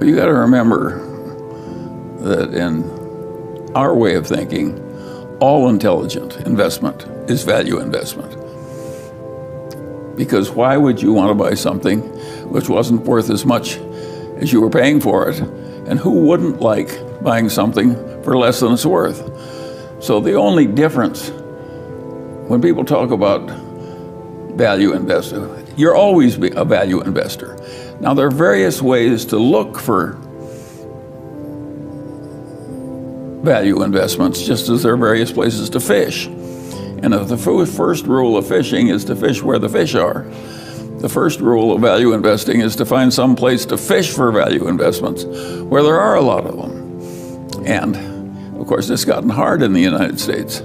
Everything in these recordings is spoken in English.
You got to remember that in our way of thinking, all intelligent investment is value investment. Because why would you want to buy something which wasn't worth as much as you were paying for it? And who wouldn't like buying something for less than it's worth? So the only difference when people talk about value investing, you're always a value investor. Now, there are various ways to look for value investments, just as there are various places to fish. And if the first rule of fishing is to fish where the fish are, the first rule of value investing is to find some place to fish for value investments where there are a lot of them. And of course, it's gotten hard in the United States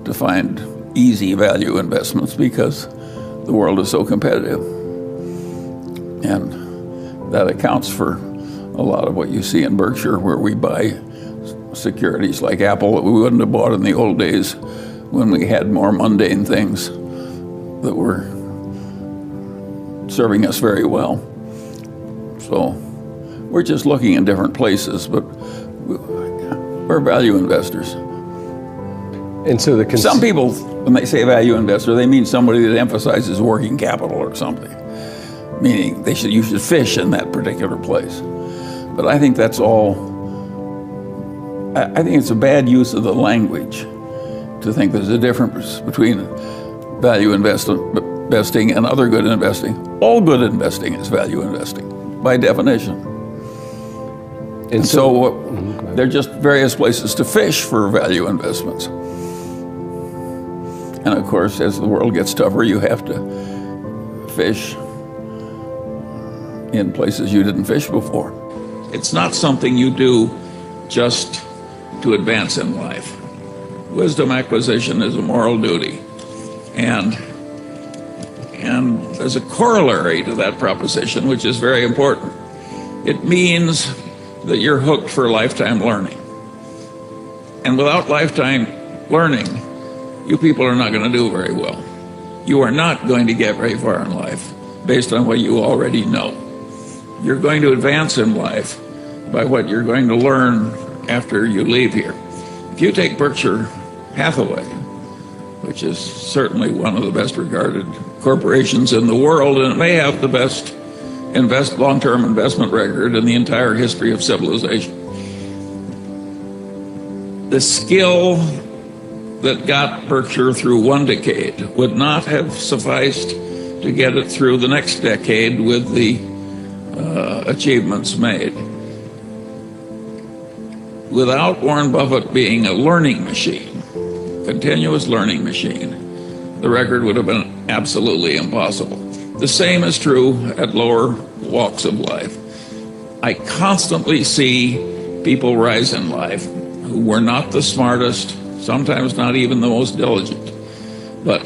to find easy value investments because the world is so competitive. And that accounts for a lot of what you see in Berkshire, where we buy securities like Apple that we wouldn't have bought in the old days when we had more mundane things that were serving us very well. So we're just looking in different places, but we're value investors. And so some people, when they say value investor, they mean somebody that emphasizes working capital or something, meaning you should fish in that particular place. But I think that's all. I think it's a bad use of the language to think there's a difference between value investing and other good investing. All good investing is value investing, by definition. And so there are just various places to fish for value investments. And of course, as the world gets tougher, you have to fish in places you didn't fish before. It's not something you do just to advance in life. Wisdom acquisition is a moral duty. And there's a corollary to that proposition, which is very important. It means that you're hooked for lifetime learning. And without lifetime learning, you people are not going to do very well. You are not going to get very far in life based on what you already know. You're going to advance in life by what you're going to learn after you leave here. If you take Berkshire Hathaway, which is certainly one of the best regarded corporations in the world, and it may have the best long-term investment record in the entire history of civilization. The skill that got Berkshire through one decade would not have sufficed to get it through the next decade with the achievements made. Without Warren Buffett being a learning machine, continuous learning machine, the record would have been absolutely impossible. The same is true at lower walks of life. I constantly see people rise in life who were not the smartest, sometimes not even the most diligent, but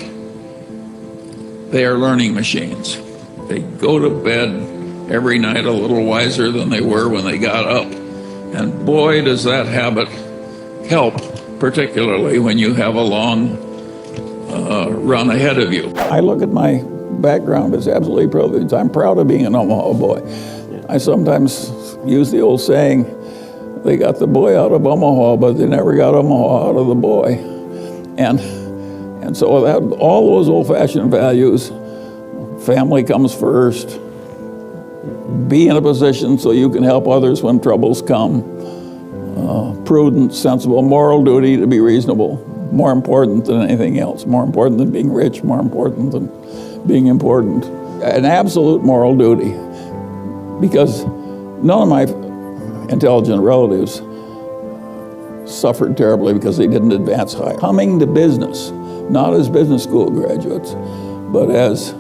they are learning machines. They go to bed every night a little wiser than they were when they got up. And boy, does that habit help, particularly when you have a long run ahead of you. I look at my background as absolutely privileged. I'm proud of being an Omaha boy. I sometimes use the old saying, they got the boy out of Omaha, but they never got Omaha out of the boy. And so that, all those old-fashioned values, family comes first, be in a position so you can help others when troubles come, prudent, sensible, moral duty to be reasonable, more important than anything else, more important than being rich, more important than being important. An absolute moral duty, because none of my intelligent relatives suffered terribly because they didn't advance high. Coming to business, not as business school graduates, but as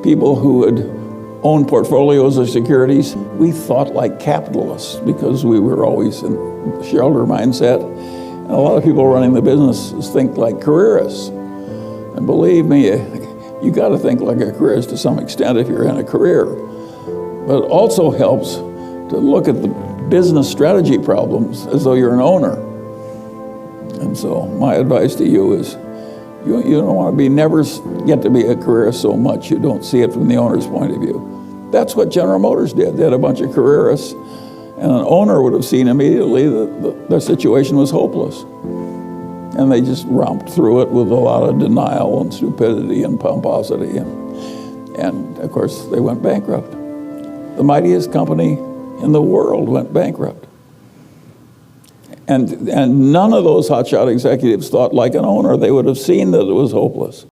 people who had owned portfolios of securities, we thought like capitalists because we were always in the shareholder mindset. And a lot of people running the businesses think like careerists. And believe me, you got to think like a careerist to some extent if you're in a career. But it also helps to look at the business strategy problems as though you're an owner. And so my advice to you is you don't want to never get to be a careerist so much you don't see it from the owner's point of view. That's what General Motors did. They had a bunch of careerists, And an owner would have seen immediately that their situation was hopeless. And they just romped through it with a lot of denial and stupidity and pomposity. And of course, they went bankrupt. The mightiest company in the world went bankrupt. And none of those hotshot executives thought like an owner. They would have seen that it was hopeless.